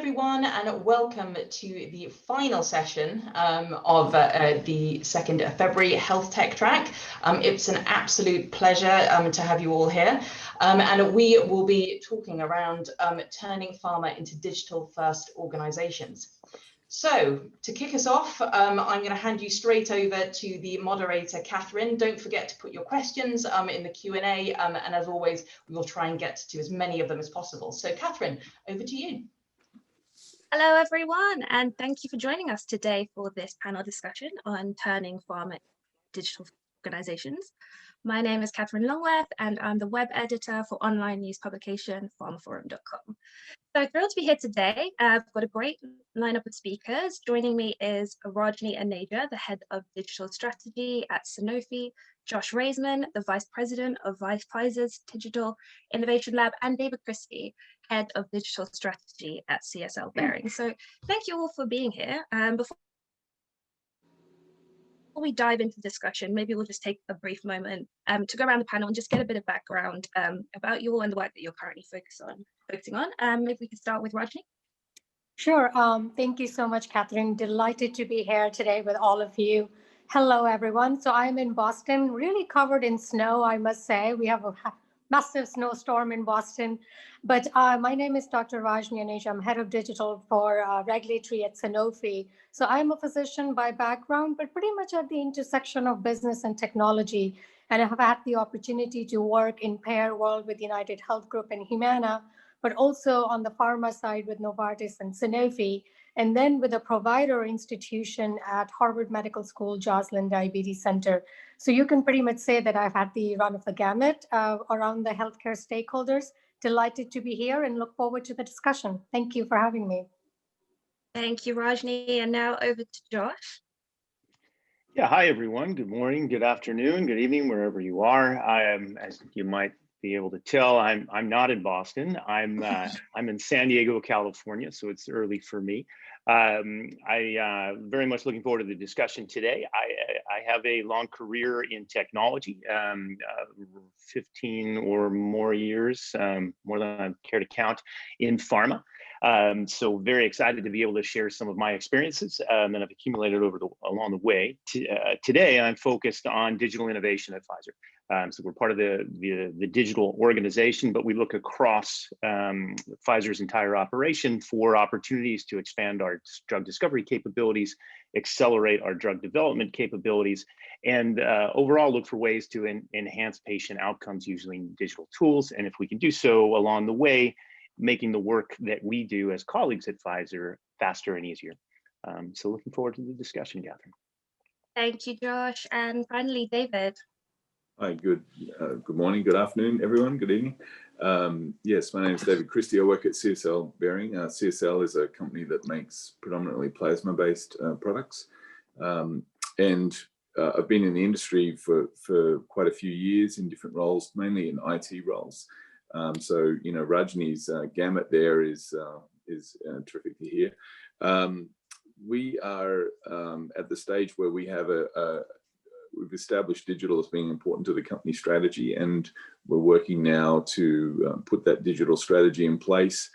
everyone, and welcome to the final session of the 2nd of February Health Tech Track. It's an absolute pleasure to have you all here, and we will be talking around turning pharma into digital-first organizations. So to kick us off, I'm going to hand you straight over to the moderator, Catherine. Don't forget to put your questions in the Q&A, and as always, we will try and get to as many of them as possible. So Catherine, over to you. Hello, everyone, and thank you for joining us today for this panel discussion on turning pharma into digital organizations. My name is Catherine Longworth, and I'm the web editor for online news publication pharmaforum.com. So thrilled to be here today. I've got a great lineup of speakers. Joining me is Rajni Aneja, the head of digital strategy at Sanofi, Josh Raisman, the vice president of Pfizer's Digital Innovation Lab, and David Christie, head of digital strategy at CSL Behring. So thank you all for being here. Before we dive into the discussion, maybe we'll just take a brief moment to go around the panel and just get a bit of background about you all and the work that you're currently focusing on. Maybe we could start with Rajni. Sure. Thank you so much, Catherine. Delighted to be here today with all of you. Hello, everyone. So I'm in Boston, really covered in snow, I must say. We have a massive snowstorm in Boston. But my name is Dr. Rajni Aneja. I'm head of digital for regulatory at Sanofi. So I'm a physician by background, but pretty much at the intersection of business and technology. And I have had the opportunity to work in pair world with United Health Group and Humana, but also on the pharma side with Novartis and Sanofi, and then with a provider institution at Harvard Medical School, Joslin Diabetes Center. So you can pretty much say that I've had the run of the gamut around the healthcare stakeholders. Delighted to be here and look forward to the discussion. Thank you for having me. Thank you, Rajni. And now over to Josh. Yeah, hi, everyone. Good morning, good afternoon, good evening, wherever you are. I am, as you might be able to tell, I'm not in Boston. I'm in San Diego, California, so it's early for me. I very much looking forward to the discussion today. I have a long career in technology, 15 or more years, more than I care to count, in pharma. So very excited to be able to share some of my experiences that I've accumulated along the way. Today, I'm focused on digital innovation at Pfizer. So we're part of the digital organization, but we look across Pfizer's entire operation for opportunities to expand our drug discovery capabilities, accelerate our drug development capabilities, and overall look for ways to enhance patient outcomes using digital tools. And if we can do so along the way, making the work that we do as colleagues at Pfizer faster and easier. So looking forward to the discussion, Catherine. Thank you, Josh. And finally, David. Hi, good morning, good afternoon, everyone, good evening. Yes, my name is David Christie. I work at CSL Behring. CSL is a company that makes predominantly plasma-based products. And I've been in the industry for quite a few years in different roles, mainly in IT roles. So, you know, Rajni's gamut there is terrific to hear. We are at the stage where we have we've established digital as being important to the company strategy, and we're working now to put that digital strategy in place.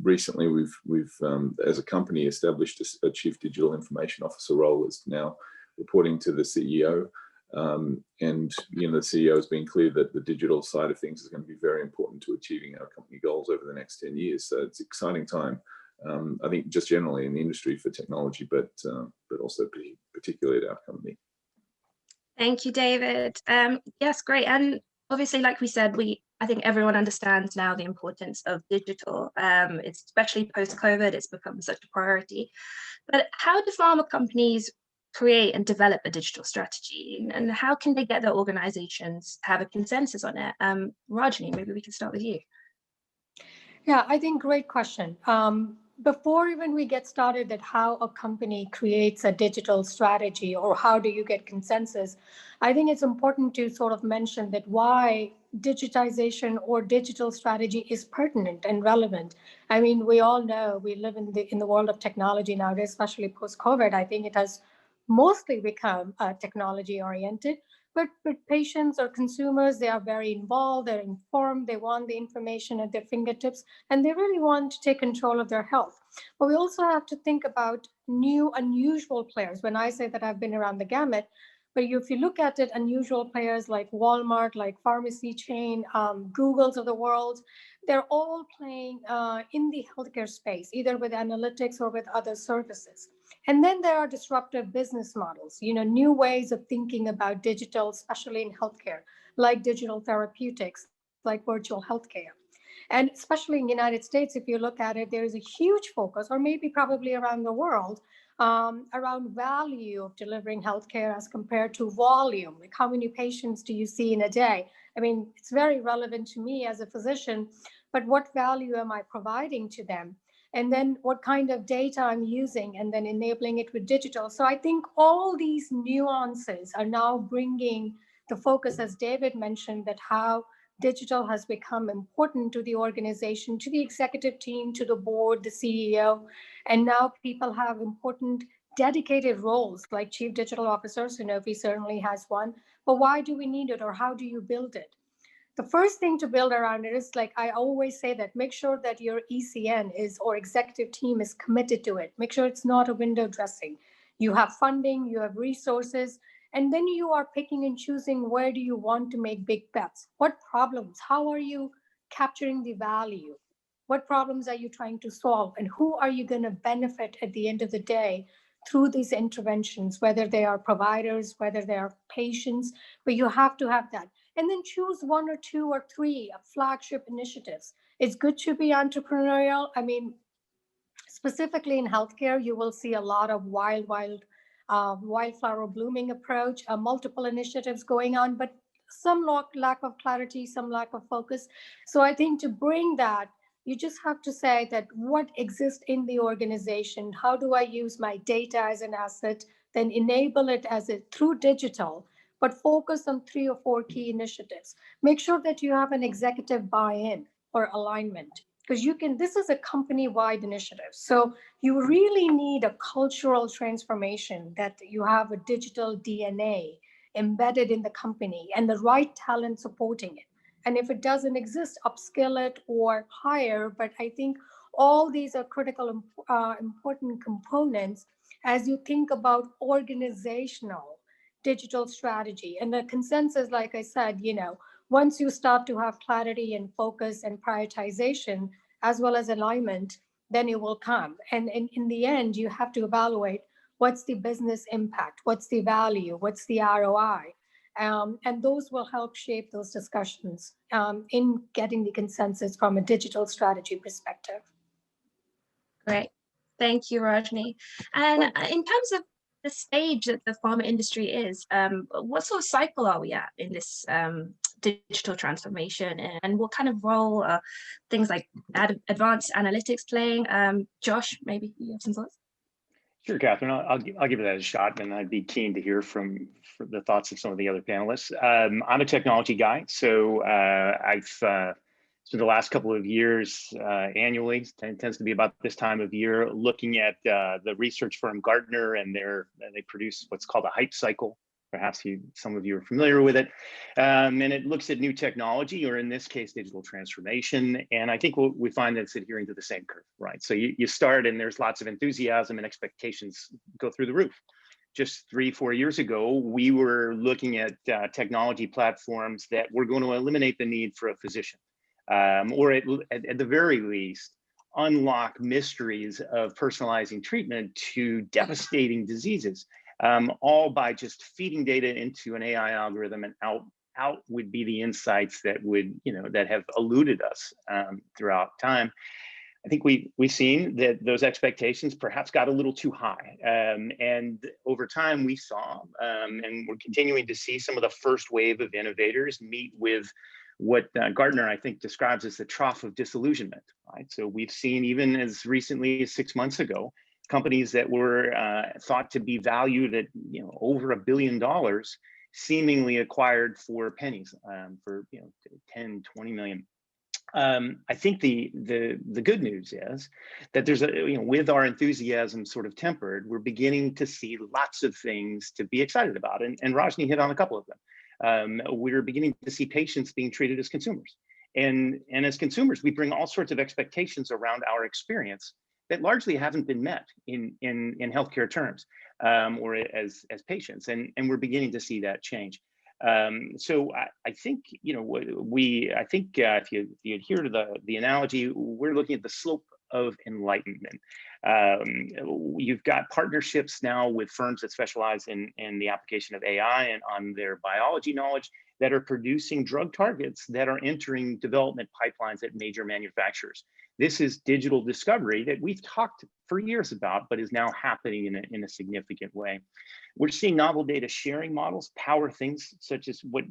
Recently, we've as a company established a Chief Digital Information Officer role that's now reporting to the CEO. And you know, the CEO has been clear that the digital side of things is going to be very important to achieving our company goals over the next 10 years. So it's an exciting time, I think, just generally in the industry for technology, but also particularly at our company. Thank you, David. Yes, great. And obviously, like we said, I think everyone understands now the importance of digital. It's especially post-COVID, it's become such a priority. But how do pharma companies create and develop a digital strategy, and how can they get their organizations to have a consensus on it? Rajni, maybe we can start with you. Yeah, I think great question. Before even we get started at how a company creates a digital strategy or how do you get consensus, I think it's important to sort of mention that why digitization or digital strategy is pertinent and relevant. I mean, we all know we live in the world of technology nowadays, especially post-COVID. I think it has mostly become technology oriented, But patients or consumers, they are very involved, they're informed, they want the information at their fingertips, and they really want to take control of their health. But we also have to think about new, unusual players. When I say that, I've been around the gamut, but if you look at it, unusual players like Walmart, like pharmacy chain, Googles of the world, they're all playing in the healthcare space, either with analytics or with other services. And then there are disruptive business models, new ways of thinking about digital, especially in healthcare, like digital therapeutics, like virtual healthcare. And especially in the United States, if you look at it, there is a huge focus, or maybe probably around the world, around value of delivering healthcare as compared to volume. Like, how many patients do you see in a day? I mean, it's very relevant to me as a physician, but what value am I providing to them? And then what kind of data I'm using, and then enabling it with digital. So I think all these nuances are now bringing the focus, as David mentioned, that how digital has become important to the organization, to the executive team, to the board, the CEO. And now people have important dedicated roles like chief digital officers. Sanofi certainly has one. But why do we need it, or how do you build it? The first thing to build around it is, like I always say, that make sure that your ECN is, or executive team is, committed to it. Make sure it's not a window dressing. You have funding, you have resources, and then you are picking and choosing where do you want to make big bets. What problems? How are you capturing the value? What problems are you trying to solve? And who are you going to benefit at the end of the day through these interventions, whether they are providers, whether they are patients, but you have to have that. And then choose one or two or three flagship initiatives. It's good to be entrepreneurial. I mean, specifically in healthcare, you will see a lot of wildflower blooming approach, multiple initiatives going on, but some lack of clarity, some lack of focus. So I think to bring that, you just have to say that what exists in the organization, how do I use my data as an asset, then enable it as a through digital, but focus on 3 or 4 key initiatives. Make sure that you have an executive buy-in or alignment, because this is a company-wide initiative. So you really need a cultural transformation, that you have a digital DNA embedded in the company and the right talent supporting it. And if it doesn't exist, upskill it or hire. But I think all these are critical, important components as you think about organizational digital strategy. And the consensus, like I said, once you start to have clarity and focus and prioritization, as well as alignment, then it will come. And in the end, you have to evaluate what's the business impact, what's the value, what's the ROI. And those will help shape those discussions in getting the consensus from a digital strategy perspective. Great. Thank you, Rajni. And in terms of the stage that the pharma industry is, what sort of cycle are we at in this digital transformation, and what kind of role are things like advanced analytics playing? Josh, maybe you have some thoughts? Sure, Catherine, I'll give it a shot, and I'd be keen to hear from the thoughts of some of the other panelists. I'm a technology guy, so I've spent the last couple of years annually, tends to be about this time of year, looking at the research firm Gartner, and they produce what's called a hype cycle. Perhaps some of you are familiar with it. And it looks at new technology, or in this case, digital transformation. And I think we find that it's adhering to the same curve, right? So you start, and there's lots of enthusiasm, and expectations go through the roof. Just 3-4 years ago, we were looking at technology platforms that were going to eliminate the need for a physician, or at the very least, unlock mysteries of personalizing treatment to devastating diseases. All by just feeding data into an AI algorithm, and out would be the insights that that have eluded us throughout time. I think we've seen that those expectations perhaps got a little too high, and over time we saw, and we're continuing to see, some of the first wave of innovators meet with what Gartner, I think, describes as the trough of disillusionment. Right, so we've seen, even as recently as 6 months ago, companies that were thought to be valued at over $1 billion, seemingly acquired for pennies, for 10, 20 million. I think the good news is that there's with our enthusiasm sort of tempered, we're beginning to see lots of things to be excited about, and Rajni hit on a couple of them. We're beginning to see patients being treated as consumers. And as consumers, we bring all sorts of expectations around our experience that largely haven't been met in healthcare terms or as patients. And we're beginning to see that change. So I think, you know, if you adhere to the analogy, we're looking at the slope of enlightenment. You've got partnerships now with firms that specialize in the application of AI and on their biology knowledge that are producing drug targets that are entering development pipelines at major manufacturers. This is digital discovery that we've talked for years about, but is now happening in a significant way. We're seeing novel data sharing models power things such as what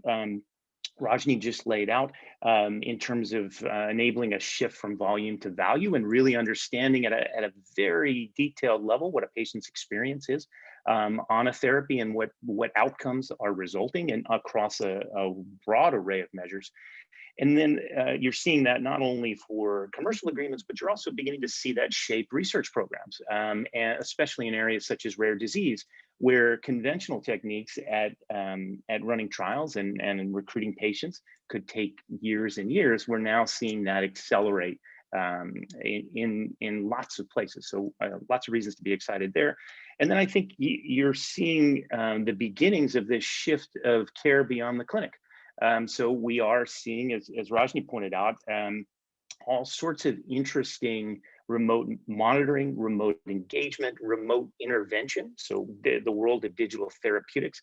Rajni just laid out in terms of enabling a shift from volume to value and really understanding at a very detailed level what a patient's experience is on a therapy and what outcomes are resulting and across a broad array of measures. And then you're seeing that not only for commercial agreements, but you're also beginning to see that shape research programs, and especially in areas such as rare disease, where conventional techniques at running trials and recruiting patients could take years and years. We're now seeing that accelerate in lots of places. So lots of reasons to be excited there. And then I think you're seeing the beginnings of this shift of care beyond the clinic. So we are seeing, as Rajni pointed out, all sorts of interesting remote monitoring, remote engagement, remote intervention. So the world of digital therapeutics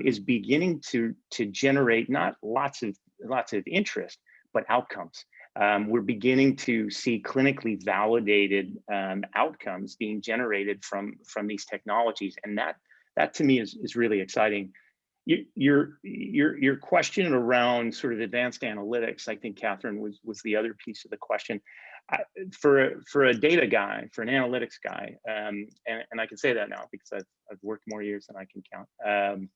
is beginning to generate not lots of interest, but outcomes. We're beginning to see clinically validated outcomes being generated from these technologies, and that to me is really exciting. Your question around sort of advanced analytics, I think, Catherine, was the other piece of the question. For a data guy, for an analytics guy, and I can say that now because I've worked more years than I can count.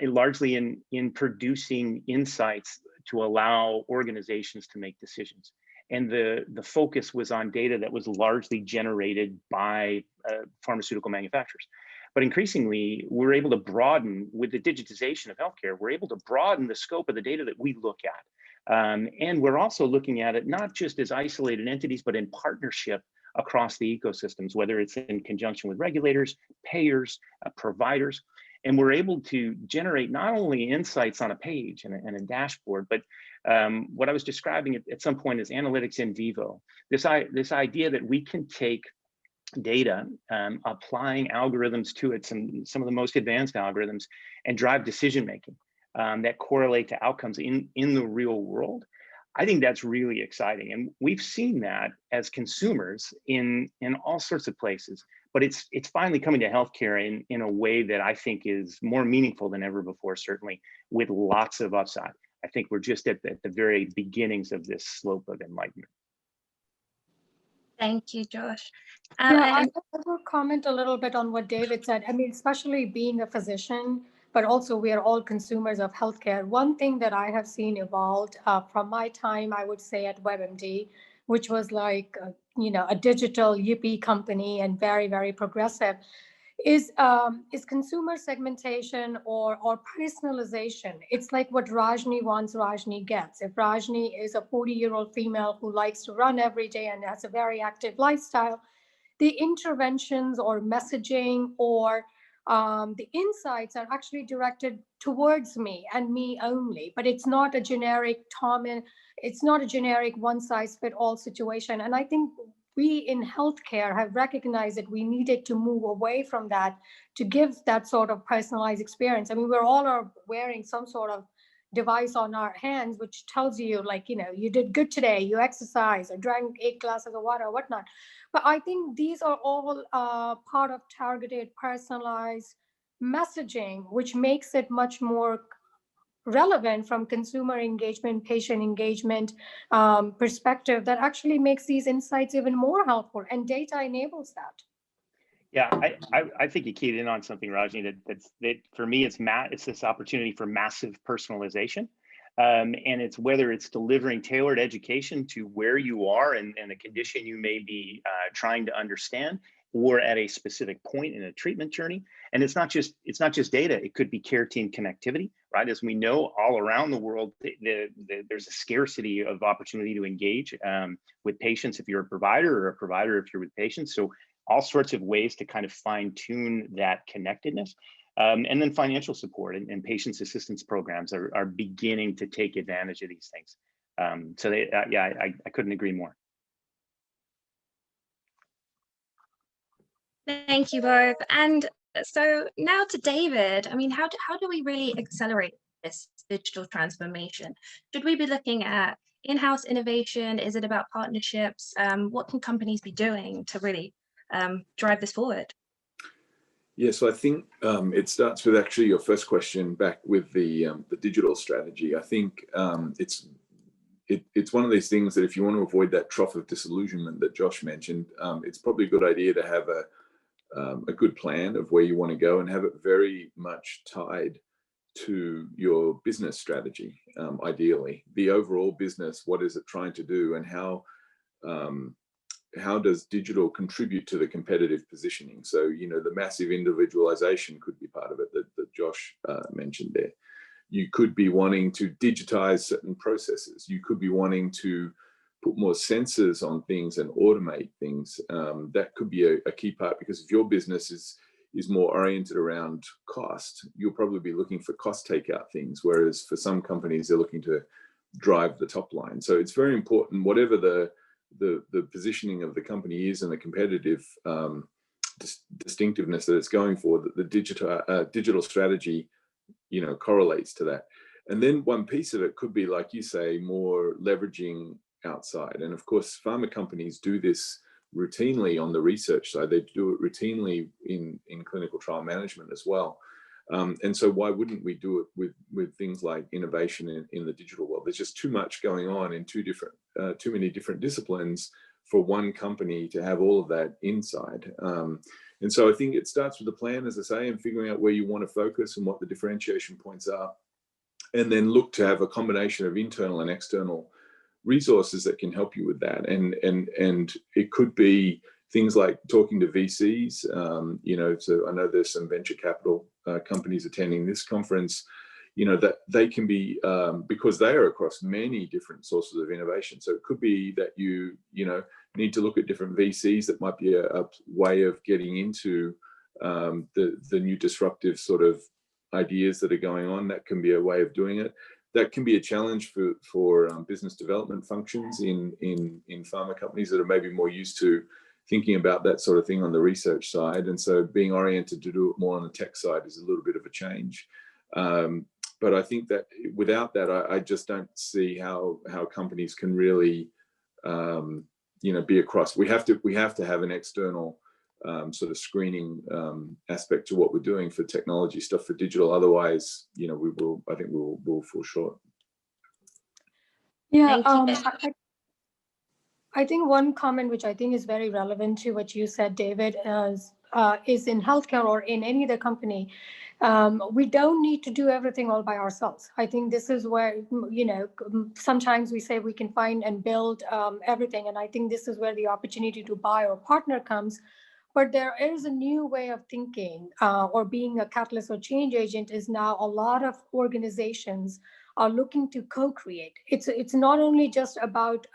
Largely in producing insights to allow organizations to make decisions. And the focus was on data that was largely generated by pharmaceutical manufacturers. But increasingly, we're able to broaden, with the digitization of healthcare, we're able to broaden the scope of the data that we look at. And we're also looking at it not just as isolated entities, but in partnership across the ecosystems, whether it's in conjunction with regulators, payers, providers. And we're able to generate not only insights on a page and a dashboard, but what I was describing at some point is analytics in vivo. This idea that we can take data, applying algorithms to it, some of the most advanced algorithms, and drive decision making that correlate to outcomes in the real world. I think that's really exciting, and we've seen that as consumers in all sorts of places. But it's finally coming to healthcare in a way that I think is more meaningful than ever before, certainly with lots of upside. I think we're just at the very beginnings of this slope of enlightenment. Thank you, Josh. I will comment a little bit on what David said. I mean, especially being a physician, but also we are all consumers of healthcare. One thing that I have seen evolved from my time, I would say at WebMD, which was like, a digital UP company and very, very progressive, is consumer segmentation or personalization. It's like what Rajni wants, Rajni gets. If Rajni is a 40-year-old female who likes to run every day and has a very active lifestyle, the interventions or messaging or the insights are actually directed towards me and me only, but it's not a generic it's not a generic one-size-fits-all situation. And I think we in healthcare have recognized that we needed to move away from that to give that sort of personalized experience. I mean, we're all wearing some sort of device on our hands, which tells you like, you did good today, you exercised or drank 8 glasses of water or whatnot. But I think these are all part of targeted, personalized messaging, which makes it much more relevant from consumer engagement, patient engagement perspective, that actually makes these insights even more helpful, and data enables that. Yeah, I think you keyed in on something, Rajni, that for me, it's this opportunity for massive personalization. And it's whether it's delivering tailored education to where you are and the condition you may be trying to understand, or at a specific point in a treatment journey. And it's not just data, it could be care team connectivity, right? As we know, all around the world, there's a scarcity of opportunity to engage with patients if you're a provider, or a provider if you're with patients. So all sorts of ways to kind of fine tune that connectedness. And then financial support and patients assistance programs are beginning to take advantage of these things. So yeah, I couldn't agree more. Thank you both. And so now to David, I mean, how do we really accelerate this digital transformation? Should we be looking at in-house innovation? Is it about partnerships? What can companies be doing to really drive this forward? Yeah, so I think it starts with actually your first question back with the digital strategy. I think it's one of these things that if you want to avoid that trough of disillusionment that Josh mentioned, it's probably a good idea to have a good plan of where you want to go and have it very much tied to your business strategy. Ideally, the overall business, what is it trying to do, and how does digital contribute to the competitive positioning? So, you know, the massive individualization could be part of it that Josh mentioned there. You could be wanting to digitize certain processes. You could be wanting to put more sensors on things and automate things. That could be a key part, because if your business is more oriented around cost, you'll probably be looking for cost takeout things, whereas for some companies, they're looking to drive the top line. So it's very important, whatever the positioning of the company is and the competitive distinctiveness that it's going for, that the digital strategy, you know, correlates to that. And then one piece of it could be, like you say, more leveraging outside. And of course, pharma companies do this routinely on the research side. They do it routinely in clinical trial management as well. And so why wouldn't we do it with things like innovation in the digital world? There's just too much going on in too many different disciplines for one company to have all of that inside. And so I think it starts with the plan, as I say, and figuring out where you want to focus and what the differentiation points are, and then look to have a combination of internal and external resources that can help you with that. And it could be things like talking to VCs, you know, so I know there's some venture capital companies attending this conference, you know, that they can be, because they are across many different sources of innovation. So it could be that you know, need to look at different VCs. That might be a way of getting into the new disruptive sort of ideas that are going on. That can be a way of doing it. That can be a challenge for business development functions in pharma companies that are maybe more used to thinking about that sort of thing on the research side. And so being oriented to do it more on the tech side is a little bit of a change. But I think that without that, I just don't see how companies can really, you know, be across. We have to have an external sort of screening aspect to what we're doing for technology stuff, for digital. Otherwise, you know, I think we'll fall short. Yeah, I think one comment which I think is very relevant to what you said, David, is in healthcare or in any other company, we don't need to do everything all by ourselves. I think this is where, you know, sometimes we say we can find and build everything. And I think this is where the opportunity to buy or partner comes. But there is a new way of thinking, or being a catalyst or change agent is now a lot of organizations are looking to co-create. It's not only just about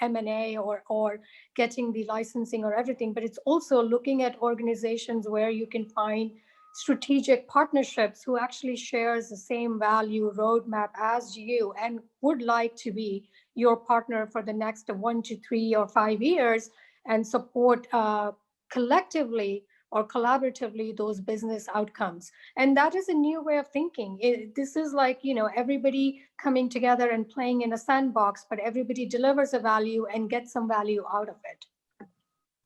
M&A or getting the licensing or everything, but it's also looking at organizations where you can find strategic partnerships who actually shares the same value roadmap as you and would like to be your partner for the next 1 to 3 or 5 years and support collectively or collaboratively those business outcomes. And that is a new way of thinking. This is like, you know, everybody coming together and playing in a sandbox, but everybody delivers a value and gets some value out of it.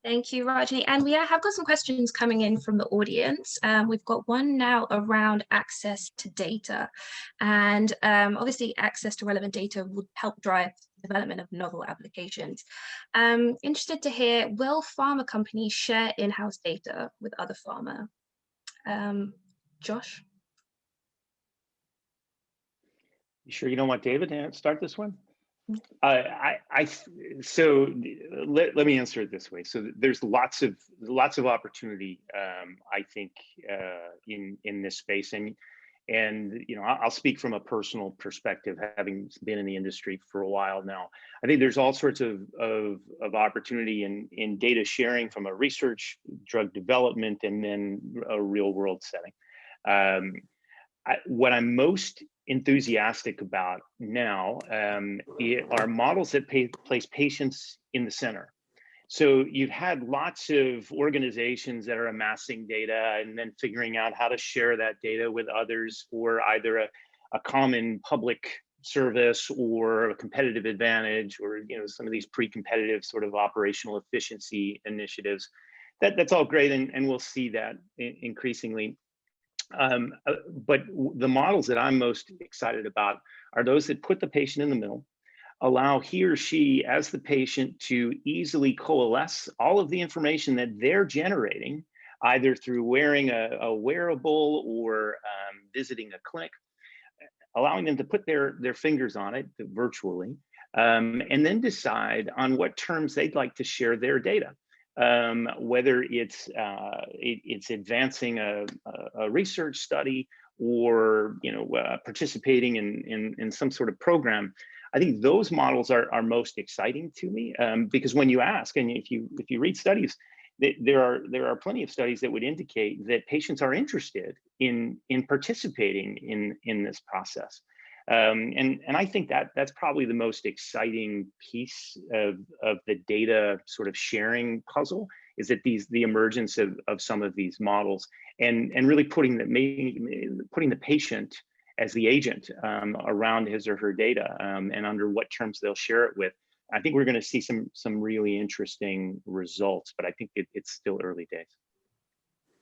Thank you, Rajni. And we have got some questions coming in from the audience. We've got one now around access to data. And obviously access to relevant data would help drive the development of novel applications. Interested to hear, will pharma companies share in-house data with other pharma? Josh? You sure you don't want David to start this one? So let me answer it this way. So there's lots of opportunity, I think, in this space, And I'll speak from a personal perspective, having been in the industry for a while now. I think there's all sorts of opportunity in data sharing from a research, drug development, and then a real world setting. What I'm most enthusiastic about now are models that place patients in the center. So you've had lots of organizations that are amassing data and then figuring out how to share that data with others for either a common public service or a competitive advantage, or some of these pre-competitive sort of operational efficiency initiatives. That's all great, and we'll see that increasingly. But the models that I'm most excited about are those that put the patient in the middle, allow he or she as the patient to easily coalesce all of the information that they're generating, either through wearing a wearable or visiting a clinic, allowing them to put their fingers on it virtually, and then decide on what terms they'd like to share their data. Whether it's advancing a research study or participating in some sort of program. I think those models are most exciting to me, because when you ask, and if you read studies, there are plenty of studies that would indicate that patients are interested in participating in this process. And I think that's probably the most exciting piece of the data sort of sharing puzzle, is that the emergence of some of these models, and really putting the patient as the agent around his or her data, and under what terms they'll share it with. I think we're going to see some really interesting results, but I think it's still early days.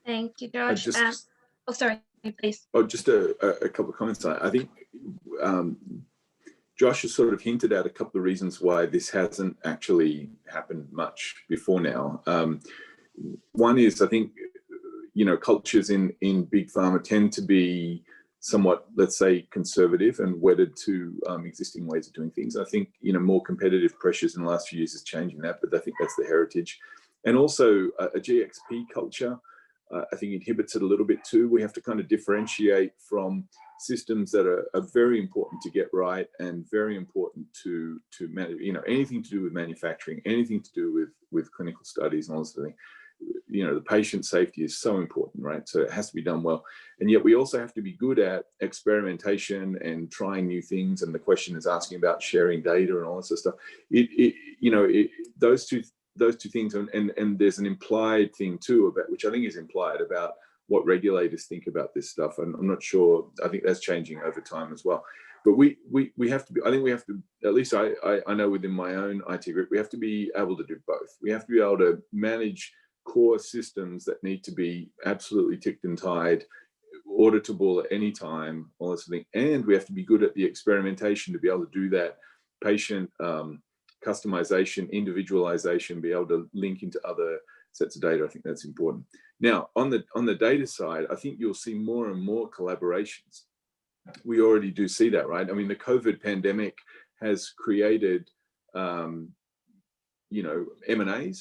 Thank you, Josh. Oh, sorry, please. Oh, just a couple of comments. I think Josh has sort of hinted at a couple of reasons why this hasn't actually happened much before now. One is, I think, cultures in big pharma tend to be somewhat, let's say, conservative and wedded to existing ways of doing things. I think, more competitive pressures in the last few years is changing that, but I think that's the heritage. And also a GXP culture, I think, inhibits it a little bit too. We have to kind of differentiate from systems that are very important to get right and very important to manage, anything to do with manufacturing, anything to do with clinical studies and all this sort of thing. The patient safety is so important, right? So it has to be done well. And yet we also have to be good at experimentation and trying new things. And the question is asking about sharing data and all this sort of stuff. Those two things, and there's an implied thing too about, which I think is implied, about what regulators think about this stuff. And I'm not sure, I think that's changing over time as well. But we have to be, I think we have to, at least I know within my own IT group, we have to be able to do both. We have to be able to manage core systems that need to be absolutely ticked and tied, auditable at any time, all this thing. And we have to be good at the experimentation to be able to do that patient customization, individualization, be able to link into other sets of data. I think that's important. Now, on the data side, I think you'll see more and more collaborations. We already do see that, right? I mean, the COVID pandemic has created M&As,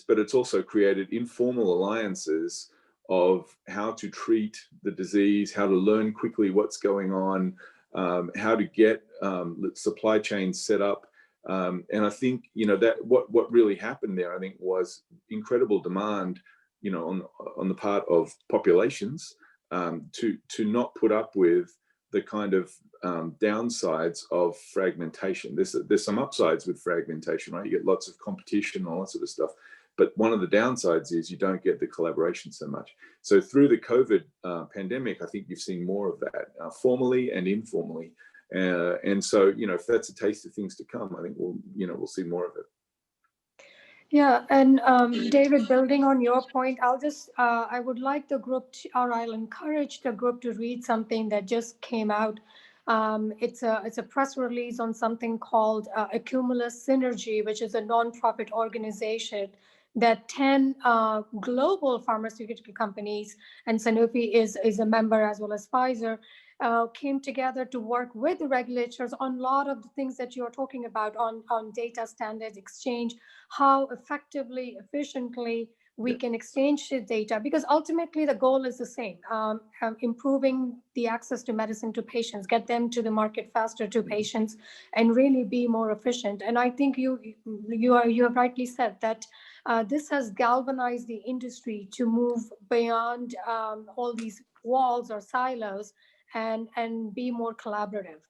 but it's also created informal alliances of how to treat the disease, how to learn quickly what's going on, how to get supply chains set up. And I think, that what really happened there, I think, was incredible demand, on the part of populations to not put up with the kind of downsides of fragmentation. There's some upsides with fragmentation, right? You get lots of competition, all that sort of stuff. But one of the downsides is you don't get the collaboration so much. So through the COVID pandemic, I think you've seen more of that, formally and informally. And so, if that's a taste of things to come, I think we'll see more of it. Yeah, and David, building on your point, I would like the group I'll encourage the group to read something that just came out. It's a press release on something called Accumulus Synergy, which is a nonprofit organization that 10 global pharmaceutical companies, and Sanofi is a member, as well as Pfizer, came together to work with the regulators on a lot of the things that you're talking about on data standards exchange, how effectively, efficiently we can exchange data, because ultimately the goal is the same, improving the access to medicine to patients, get them to the market faster to patients, and really be more efficient. And I think you have rightly said that this has galvanized the industry to move beyond all these walls or silos and be more collaborative.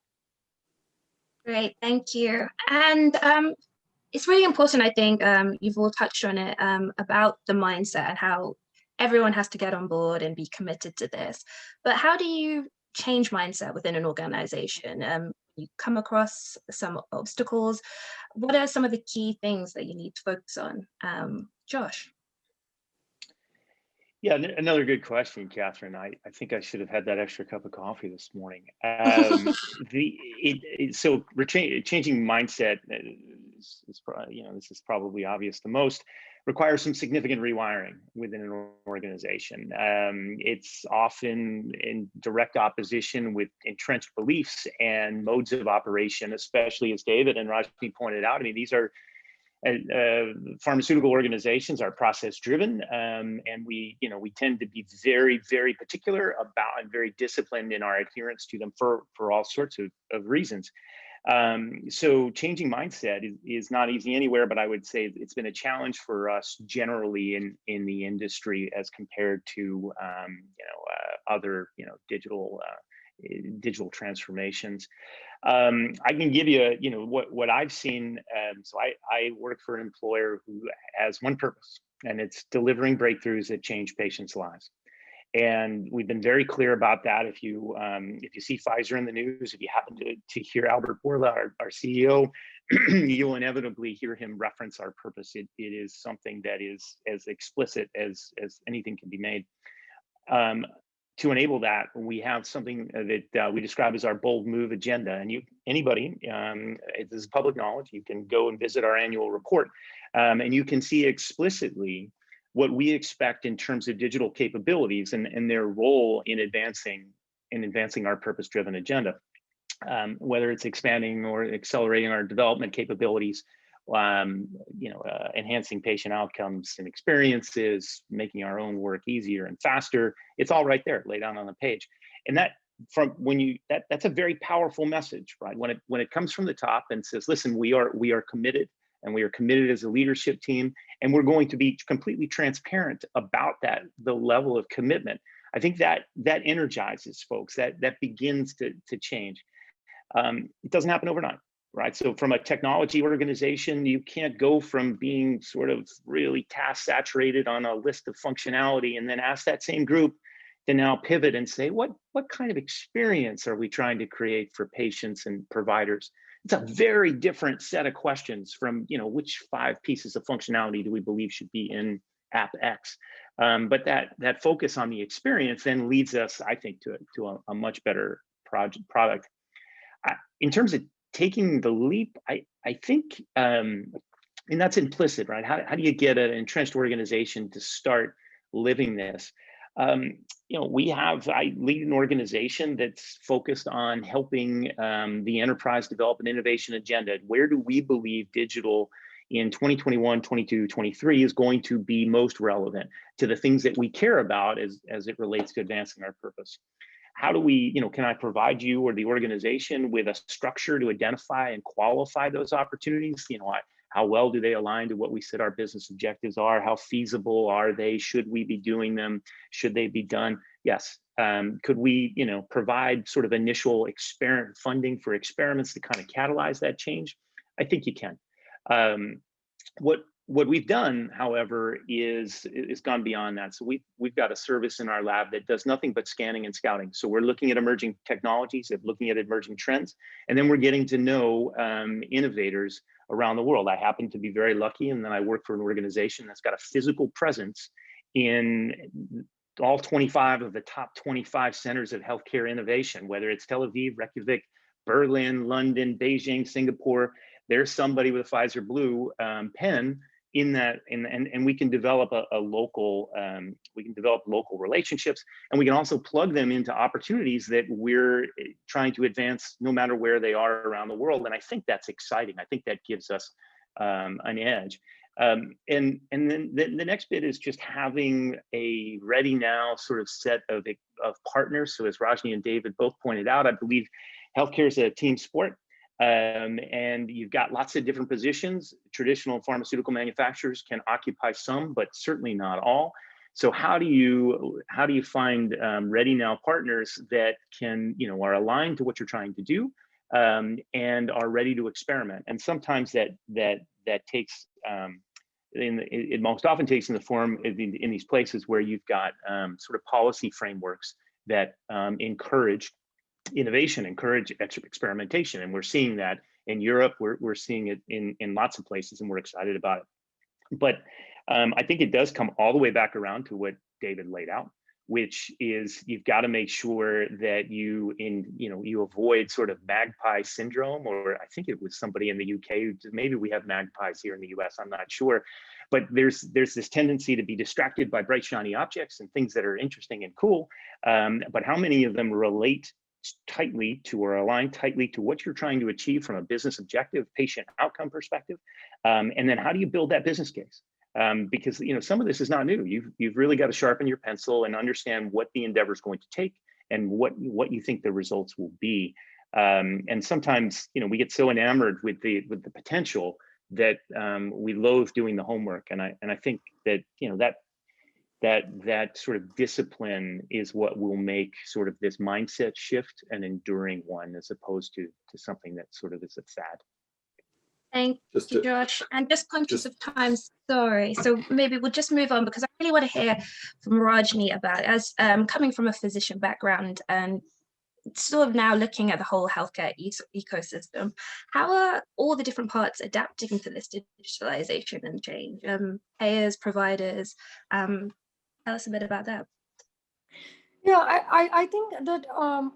Great, thank you. And it's really important, I think, you've all touched on it, about the mindset and how everyone has to get on board and be committed to this. But how do you change mindset within an organization? You come across some obstacles. What are some of the key things that you need to focus on? Josh? Yeah, another good question, Catherine. I think I should have had that extra cup of coffee this morning. So changing mindset is probably, this is probably obvious the most, requires some significant rewiring within an organization. It's often in direct opposition with entrenched beliefs and modes of operation, especially as David and Rajni pointed out. I mean, these are pharmaceutical organizations are process driven, and we tend to be very, very particular about and very disciplined in our adherence to them for all sorts of reasons. So changing mindset is not easy anywhere, but I would say it's been a challenge for us generally in the industry as compared to other digital transformations. I can give you, what I've seen. So I work for an employer who has one purpose, and it's delivering breakthroughs that change patients' lives. And we've been very clear about that. If you see Pfizer in the news, if you happen to hear Albert Bourla, our CEO, you'll inevitably hear him reference our purpose. It is something that is as explicit as anything can be made. To enable that, we have something that we describe as our bold move agenda. And anybody, this is public knowledge, you can go and visit our annual report, and you can see explicitly what we expect in terms of digital capabilities and their role in advancing our purpose-driven agenda, whether it's expanding or accelerating our development capabilities, enhancing patient outcomes and experiences, making our own work easier and faster. It's all right there, laid out on the page. And that's a very powerful message, right? When it comes from the top and says, listen, we are committed, and we are committed as a leadership team, and we're going to be completely transparent about the level of commitment. I think that energizes folks, that begins to change. It doesn't happen overnight, right? So from a technology organization, you can't go from being sort of really task saturated on a list of functionality and then ask that same group to now pivot and say, what kind of experience are we trying to create for patients and providers? It's a very different set of questions from, which 5 pieces of functionality do we believe should be in app X? But that focus on the experience then leads us, I think, to a much better product. In terms of taking the leap, I think, and that's implicit, right? How do you get an entrenched organization to start living this? I lead an organization that's focused on helping the enterprise develop an innovation agenda. Where do we believe digital in 2021, 22, 23 is going to be most relevant to the things that we care about as it relates to advancing our purpose? How do we, can I provide you or the organization with a structure to identify and qualify those opportunities? How well do they align to what we said our business objectives are? How feasible are they? Should we be doing them? Should they be done? Yes. Could we, provide sort of initial funding for experiments to kind of catalyze that change? I think you can. What we've done, however, is gone beyond that. So we've got a service in our lab that does nothing but scanning and scouting. So we're looking at emerging technologies, looking at emerging trends, and then we're getting to know innovators around the world. I happen to be very lucky, and then I work for an organization that's got a physical presence in all 25 of the top 25 centers of healthcare innovation, whether it's Tel Aviv, Reykjavik, Berlin, London, Beijing, Singapore. There's somebody with a Pfizer Blue pen in that, and we can develop local relationships, and we can also plug them into opportunities that we're trying to advance no matter where they are around the world. And I think that's exciting. I think that gives us an edge. And then the next bit is just having a ready now sort of set of partners. So as Rajni and David both pointed out, I believe healthcare is a team sport. And you've got lots of different positions. Traditional pharmaceutical manufacturers can occupy some, but certainly not all. So how do you find ready now partners that can, are aligned to what you're trying to do, and are ready to experiment? And sometimes that takes it most often takes in the form in these places where you've got sort of policy frameworks that encourage innovation, encourage experimentation, and we're seeing that in Europe. We're seeing it in lots of places, and we're excited about it. But I think it does come all the way back around to what David laid out, which is you've got to make sure that you avoid sort of magpie syndrome, or I think it was somebody in the UK, maybe we have magpies here in the US, I'm not sure, but there's this tendency to be distracted by bright shiny objects and things that are interesting and cool, but how many of them relate tightly to or align tightly to what you're trying to achieve from a business objective, patient outcome perspective, and then how do you build that business case? Because some of this is not new. You've really got to sharpen your pencil and understand what the endeavor is going to take and what you think the results will be. And sometimes we get so enamored with the potential that we loathe doing the homework. And I think that that sort of discipline is what will make sort of this mindset shift an enduring one, as opposed to something that sort of is a fad. Thank you, Josh. And just conscious of time, sorry. So maybe we'll just move on, because I really want to hear from Rajni about, as coming from a physician background and sort of now looking at the whole healthcare ecosystem, how are all the different parts adapting to this digitalization and change? Payers, providers, tell us a bit about that. Yeah, I think that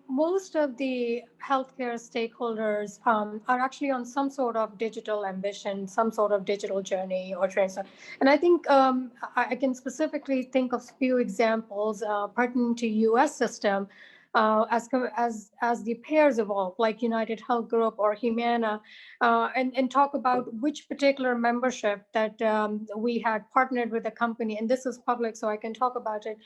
most of the healthcare stakeholders are actually on some sort of digital ambition, some sort of digital journey or transfer. And I think I can specifically think of a few examples pertinent to US system as the payers evolve, like United Health Group or Humana, and talk about which particular membership that we had partnered with a company. And this is public, so I can talk about it.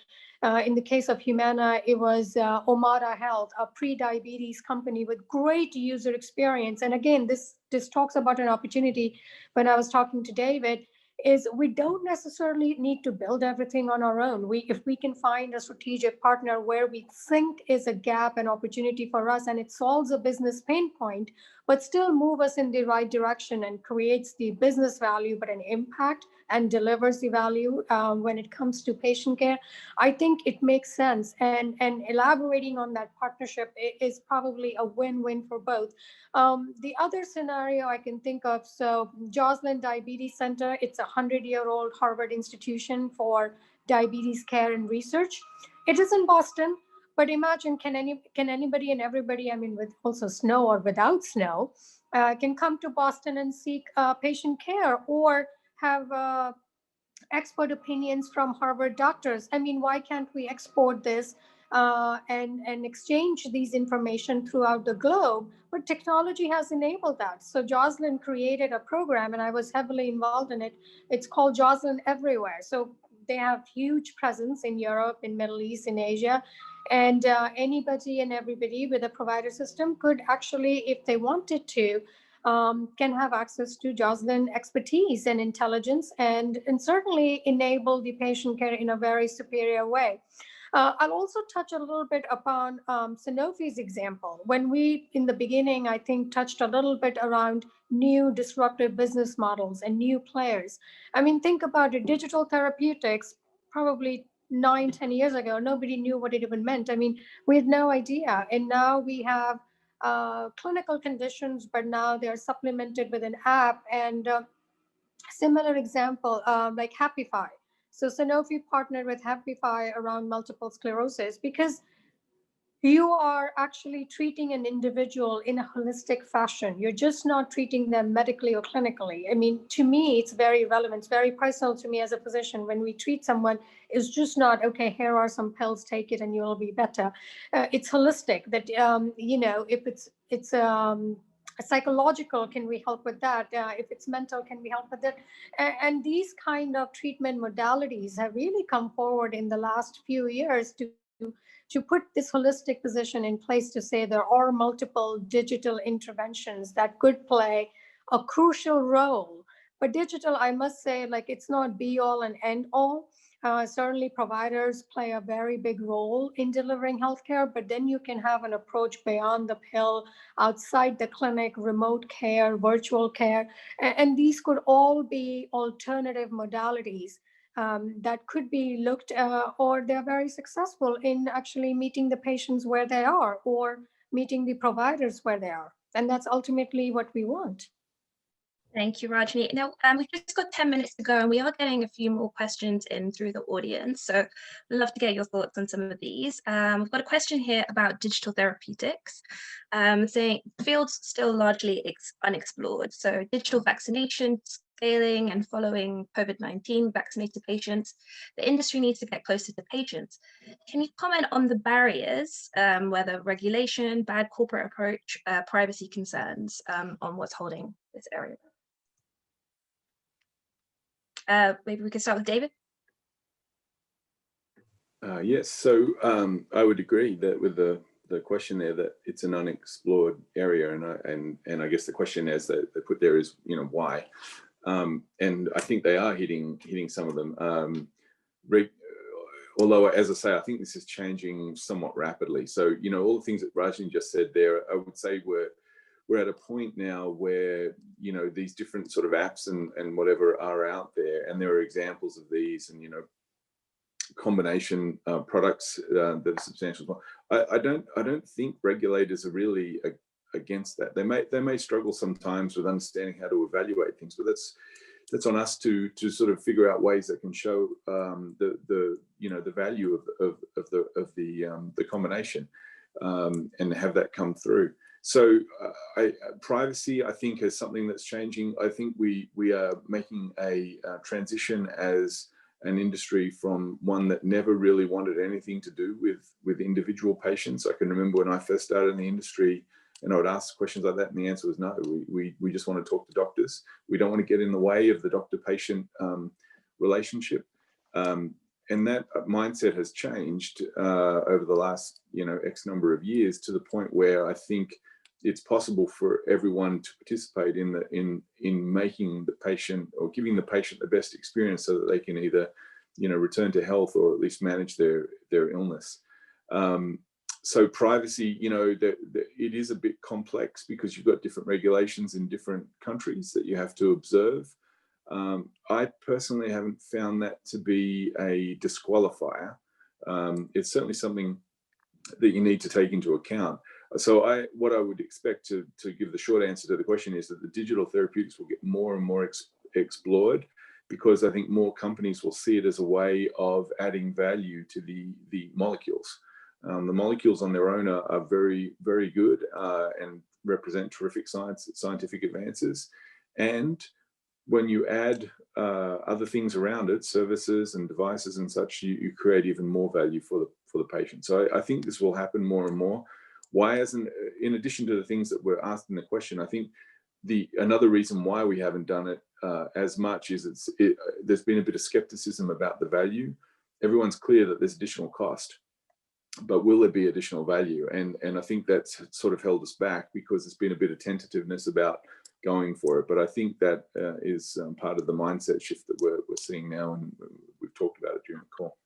In the case of Humana, it was Omada Health, a pre-diabetes company with great user experience. And again, this talks about an opportunity. When I was talking to David, is we don't necessarily need to build everything on our own. If we can find a strategic partner where we think is a gap, an opportunity for us, and it solves a business pain point, but still move us in the right direction and creates the business value, but an impact and delivers the value when it comes to patient care, I think it makes sense. And elaborating on that partnership is probably a win-win for both. The other scenario I can think of, so Joslin Diabetes Center, it's a 100-year-old Harvard institution for diabetes care and research. It is in Boston, but imagine can anybody and everybody, I mean, with also snow or without snow, can come to Boston and seek patient care or have expert opinions from Harvard doctors. I mean, why can't we export this and exchange these information throughout the globe? But technology has enabled that. So Joslin created a program, and I was heavily involved in it. It's called Joslin Everywhere. So they have huge presence in Europe, in Middle East, in Asia. And anybody and everybody with a provider system could actually, if they wanted to, can have access to Joslin expertise and intelligence, and certainly enable the patient care in a very superior way. I'll also touch a little bit upon Sanofi's example. When we, in the beginning, I think, touched a little bit around new disruptive business models and new players. I mean, think about it, digital therapeutics, probably 9-10 years ago, nobody knew what it even meant. I mean, we had no idea. And now we have clinical conditions, but now they're supplemented with an app. And similar example, like Happify. So Sanofi partnered with Happify around multiple sclerosis because you are actually treating an individual in a holistic fashion. You're just not treating them medically or clinically. I mean, to me, it's very relevant. It's very personal to me as a physician. When we treat someone, it's just not, okay, here are some pills, take it and you'll be better. It's holistic that, if it's psychological, can we help with that? If it's mental, can we help with that? And these kind of treatment modalities have really come forward in the last few years to put this holistic position in place to say there are multiple digital interventions that could play a crucial role. But digital, I must say, like, it's not be all and end all. Certainly providers play a very big role in delivering healthcare, but then you can have an approach beyond the pill, outside the clinic, remote care, virtual care, and these could all be alternative modalities that could be looked or they're very successful in actually meeting the patients where they are or meeting the providers where they are. And that's ultimately what we want. Thank you, Rajni. Now, we've just got 10 minutes to go, and we are getting a few more questions in through the audience. So I'd love to get your thoughts on some of these. We've got a question here about digital therapeutics, saying the field's still largely unexplored. So digital vaccination, scaling and following COVID-19 vaccinated patients, the industry needs to get closer to patients. Can you comment on the barriers, whether regulation, bad corporate approach, privacy concerns on what's holding this area? Maybe we can start with David. Yes, so I would agree that with the question there that it's an unexplored area, and I guess the question as they put there is, you know, why? And I think they are hitting some of them. Although, as I say, I think this is changing somewhat rapidly. So, you know, all the things that Rajni just said there, I would say we're at a point now where, you know, these different sort of apps and whatever are out there, and there are examples of these, and, you know, combination products that are substantial. I don't think regulators are really against that. They may struggle sometimes with understanding how to evaluate things, but that's on us to sort of figure out ways that can show the you know, the value of the combination and have that come through. So privacy, I think, is something that's changing. I think we are making a transition as an industry from one that never really wanted anything to do with individual patients. I can remember when I first started in the industry, and I would ask questions like that, and the answer was no. We just want to talk to doctors. We don't want to get in the way of the doctor-patient relationship. And that mindset has changed over the last, you know, X number of years, to the point where I think it's possible for everyone to participate in making the patient, or giving the patient, the best experience, so that they can either, you know, return to health or at least manage their illness. So privacy, you know, it is a bit complex because you've got different regulations in different countries that you have to observe. I personally haven't found that to be a disqualifier. It's certainly something that you need to take into account. So what I would expect to give the short answer to the question is that the digital therapeutics will get more and more explored, because I think more companies will see it as a way of adding value to the molecules. The molecules on their own are very, very good and represent terrific scientific advances. And when you add other things around it, services and devices and such, you create even more value for the patient. So I think this will happen more and more. Why isn't, in addition to the things that were asked in the question, I think another reason why we haven't done it as much is there's been a bit of skepticism about the value. Everyone's clear that there's additional cost, but will there be additional value? And I think that's sort of held us back, because there's been a bit of tentativeness about going for it. But I think that is part of the mindset shift that we're seeing now, and we've talked about it during the call.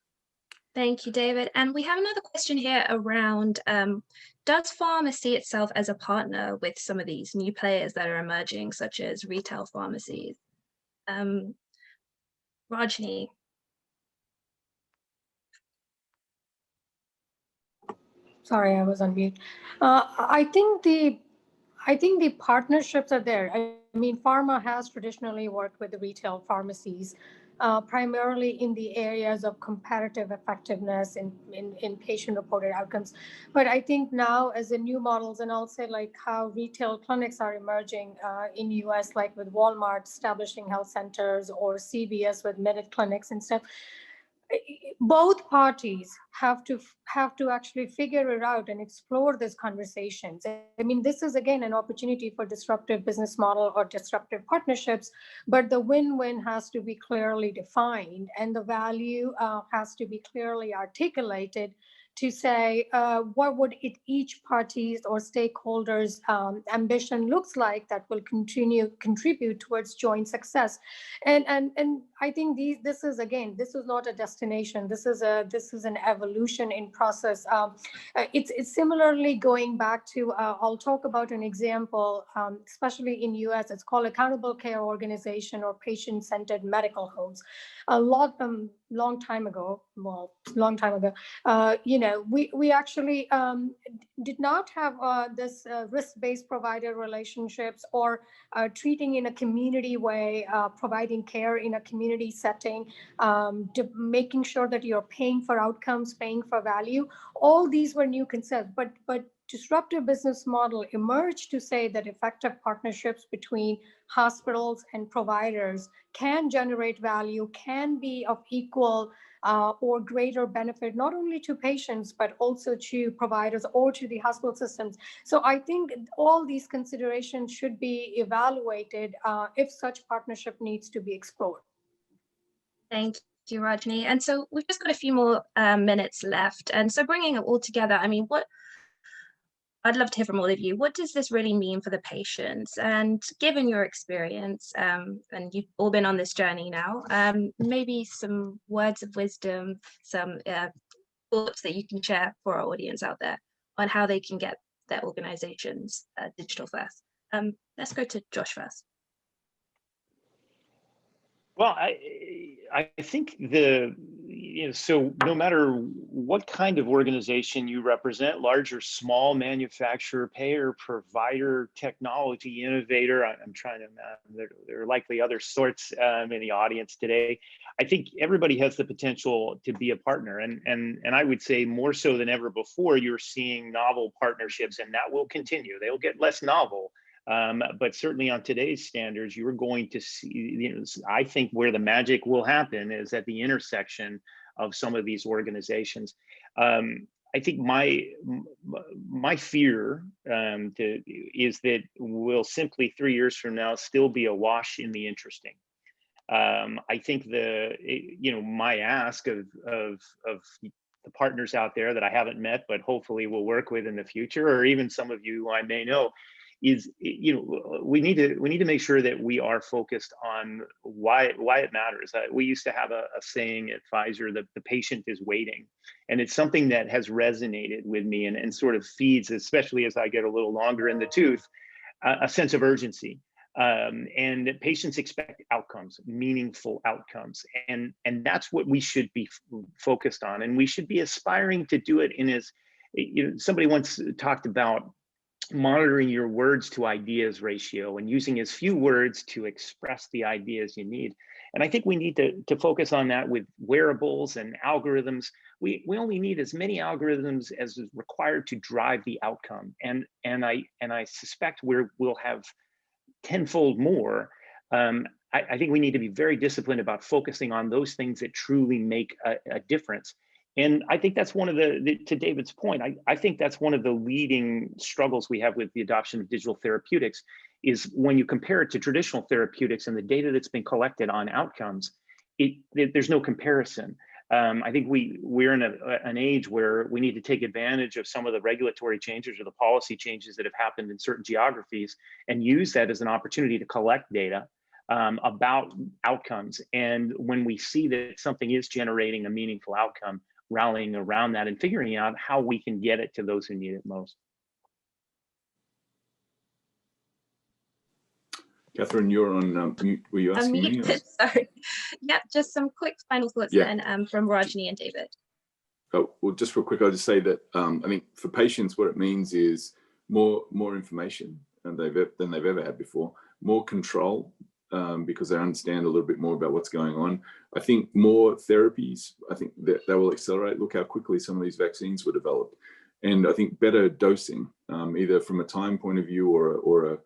Thank you, David. And we have another question here around, does Pharma see itself as a partner with some of these new players that are emerging, such as retail pharmacies? Rajni. Sorry, I was on mute. I think the partnerships are there. I mean, Pharma has traditionally worked with the retail pharmacies, primarily in the areas of comparative effectiveness in patient-reported outcomes. But I think now, as the new models, and I'll say like how retail clinics are emerging in US, like with Walmart establishing health centers, or CVS with Minute clinics and stuff, both parties have to actually figure it out and explore these conversations. I mean, this is again an opportunity for disruptive business model or disruptive partnerships, but the win-win has to be clearly defined, and the value has to be clearly articulated to say what would each party's or stakeholders' ambition looks like that will contribute towards joint success. And I think this is not a destination. This is an evolution in process. It's similarly going back to I'll talk about an example, especially in US. It's called accountable care organization or patient-centered medical homes. Long time ago, we actually did not have this risk-based provider relationships or treating in a community way, providing care in a community setting, making sure that you're paying for outcomes, paying for value. All these were new concepts, but disruptive business model emerged to say that effective partnerships between hospitals and providers can generate value, can be of equal or greater benefit, not only to patients, but also to providers or to the hospital systems. So I think all these considerations should be evaluated if such partnership needs to be explored. Thank you, Rajni. And so we've just got a few more minutes left. And so bringing it all together, I mean, I'd love to hear from all of you. What does this really mean for the patients? And given your experience, and you've all been on this journey now, maybe some words of wisdom, some thoughts that you can share for our audience out there on how they can get their organizations digital first. Let's go to Josh first. Well, I think so no matter what kind of organization you represent, large or small, manufacturer, payer, provider, technology, innovator, I'm trying to imagine there are likely other sorts in the audience today. I think everybody has the potential to be a partner, and I would say more so than ever before, you're seeing novel partnerships, and that will continue. They'll get less novel. But certainly on today's standards, you're going to see, I think where the magic will happen is at the intersection of some of these organizations. I think my fear is that we'll simply 3 years from now still be awash in the interesting. I think my ask of the partners out there that I haven't met, but hopefully will work with in the future, or even some of you I may know, is we need to make sure that we are focused on why it matters. We used to have a saying at Pfizer that the patient is waiting, and it's something that has resonated with me and sort of feeds, especially as I get a little longer in the tooth, a sense of urgency. And patients expect outcomes, meaningful outcomes, and that's what we should be focused on, and we should be aspiring to do it in as somebody once talked about monitoring your words to ideas ratio and using as few words to express the ideas you need. And I think we need to focus on that with wearables and algorithms. We only need as many algorithms as is required to drive the outcome. And I suspect we'll have tenfold more. I think we need to be very disciplined about focusing on those things that truly make a difference. And I think that's one of to David's point, I think that's one of the leading struggles we have with the adoption of digital therapeutics is when you compare it to traditional therapeutics and the data that's been collected on outcomes, there's no comparison. I think we're in an age where we need to take advantage of some of the regulatory changes or the policy changes that have happened in certain geographies and use that as an opportunity to collect data about outcomes. And when we see that something is generating a meaningful outcome, rallying around that and figuring out how we can get it to those who need it most. Catherine, you're on mute. Were you asking me? Sorry. Yeah, just some quick final thoughts then from Rajni and David. Oh, well, just real quick, I'll just say that I think for patients, what it means is more information than they've ever had before, more control, because they understand a little bit more about what's going on. I think more therapies, I think that will accelerate. Look how quickly some of these vaccines were developed. And I think better dosing, either from a time point of view or a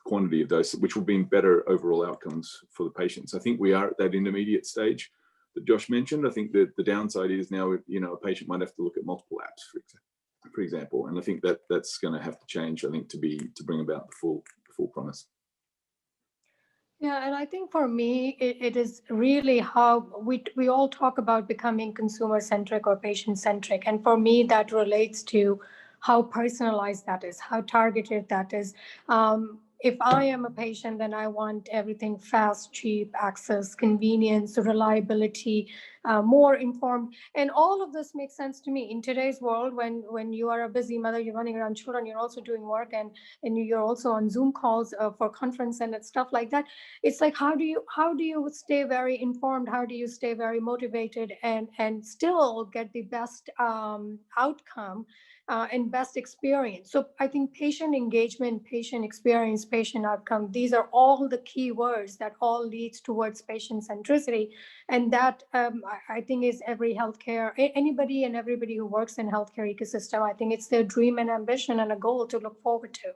quantity of dose, which will mean better overall outcomes for the patients. I think we are at that intermediate stage. Josh mentioned. I think that the downside is now, you know, a patient might have to look at multiple apps, for example, and I think that that's going to have to change. I think to bring about the full promise. Yeah, and I think for me, it is really how we all talk about becoming consumer-centric or patient-centric. And for me, that relates to how personalized that is, how targeted that is. If I am a patient, then I want everything fast, cheap, access, convenience, reliability, more informed. And all of this makes sense to me in today's world when you are a busy mother, you're running around children, you're also doing work, and you're also on Zoom calls for conference and stuff like that. It's like, how do you stay very informed? How do you stay very motivated and still get the best outcome and best experience? So I think patient engagement, patient experience, patient outcome, these are all the key words that all leads towards patient centricity. And that I think is every healthcare, anybody and everybody who works in healthcare ecosystem, I think it's their dream and ambition and a goal to look forward to.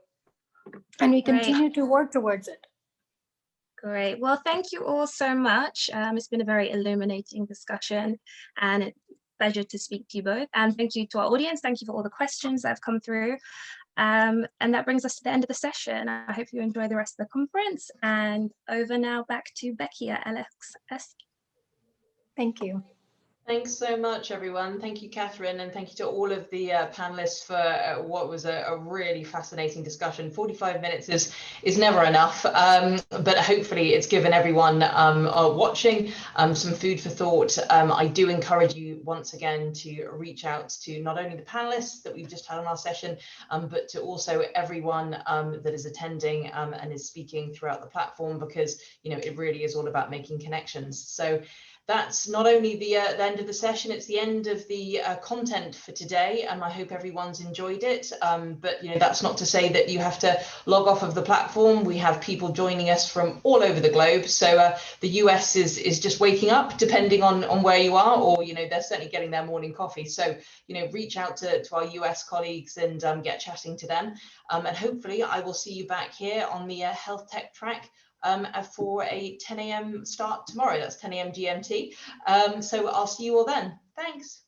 And we continue to work towards it. Great. Well, thank you all so much. It's been a very illuminating discussion, and it's a pleasure to speak to you both. And thank you to our audience. Thank you for all the questions that have come through. And that brings us to the end of the session. I hope you enjoy the rest of the conference. And over now back to Becky at LXS. Thank you. Thanks so much, everyone. Thank you, Catherine, and thank you to all of the panelists for what was a really fascinating discussion. 45 minutes is never enough, but hopefully it's given everyone watching some food for thought. I do encourage you once again to reach out to not only the panelists that we've just had on our session, but to also everyone that is attending and is speaking throughout the platform, because it really is all about making connections. So that's not only the end of the session, it's the end of the content for today, and I hope everyone's enjoyed it. But that's not to say that you have to log off of the platform. We have people joining us from all over the globe. So the US is just waking up, depending on where you are, or they're certainly getting their morning coffee. So reach out to our US colleagues and get chatting to them. And hopefully I will see you back here on the health tech track for a 10 a.m. start tomorrow. That's 10 a.m. GMT. So I'll see you all then. Thanks.